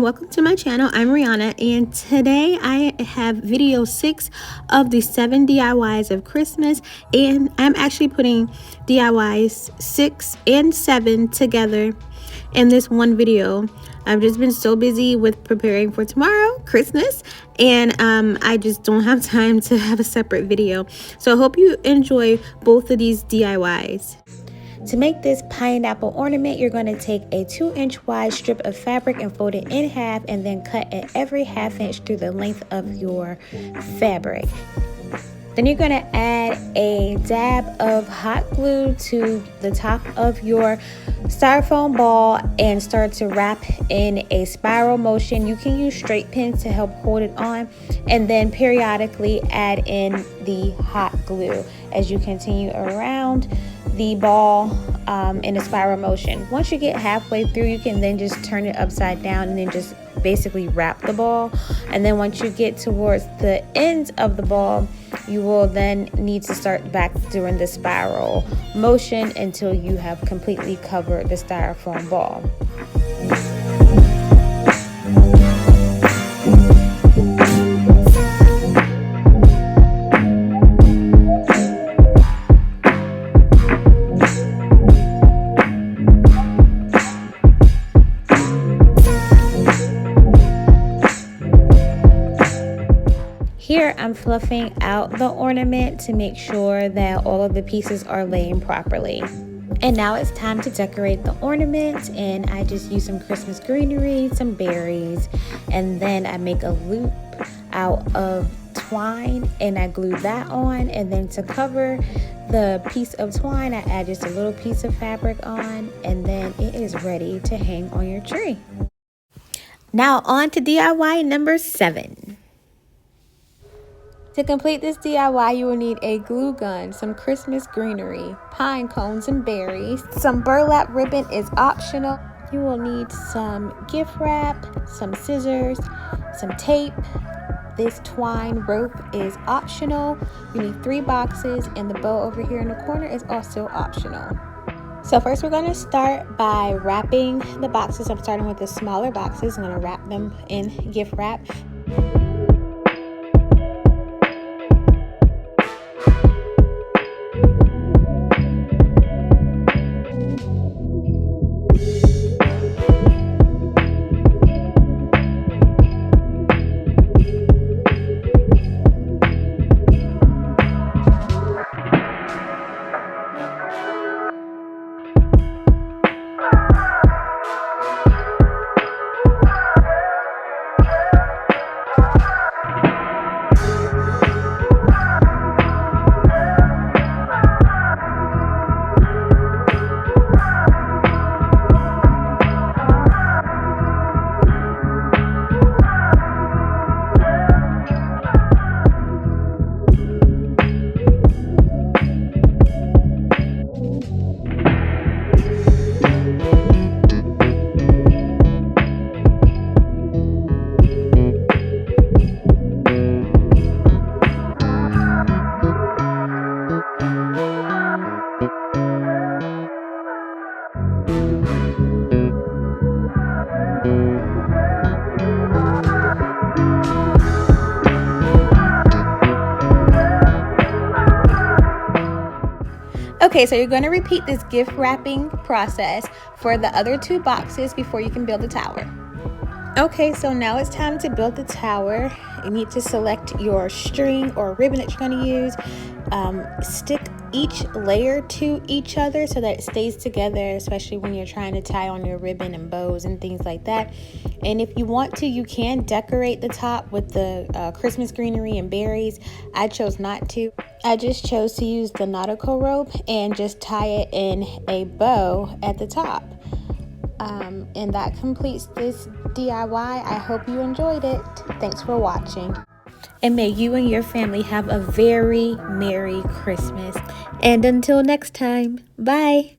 welcome to my channel. I'm Rihanna, and today I have video 6 of the 7 DIYs of Christmas, and I'm actually putting DIYs 6 and 7 together in this one video. I've just been so busy with preparing for tomorrow, Christmas, and I just don't have time to have a separate video. So I hope you enjoy both of these DIYs. To make this pineapple ornament, you're going to take a 2-inch wide strip of fabric and fold it in half, and then cut at every 1/2 inch through the length of your fabric. Then you're going to add a dab of hot glue to the top of your styrofoam ball and start to wrap in a spiral motion. You can use straight pins to help hold it on, and then periodically add in the hot glue as you continue around the ball in a spiral motion. Once you get halfway through, you can then just turn it upside down and then just basically wrap the ball. And then once you get towards the ends of the ball, you will then need to start back doing the spiral motion until you have completely covered the styrofoam ball. Here I'm fluffing out the ornament to make sure that all of the pieces are laying properly. And now it's time to decorate the ornament, and I just use some Christmas greenery, some berries, and then I make a loop out of twine and I glue that on, and then to cover the piece of twine I add just a little piece of fabric on, and then it is ready to hang on your tree. Now on to DIY number 7. To complete this DIY, you will need a glue gun, some Christmas greenery, pine cones and berries. Some burlap ribbon is optional. You will need some gift wrap, some scissors, some tape. This twine rope is optional. You need 3 boxes, and the bow over here in the corner is also optional. So first we're going to start by wrapping the boxes. I'm starting with the smaller boxes. I'm going to wrap them in gift wrap. Okay, so you're going to repeat this gift wrapping process for the other 2 boxes before you can build the tower. Okay, so now it's time to build the tower. You need to select your string or ribbon that you're going to use. Stick each layer to each other so that it stays together, especially when you're trying to tie on your ribbon and bows and things like that. And if you want to, you can decorate the top with the Christmas greenery and berries. I chose not to. I just chose to use the nautical rope and just tie it in a bow at the top. And that completes this DIY. I hope you enjoyed it. Thanks for watching. And may you and your family have a very Merry Christmas. And until next time, bye.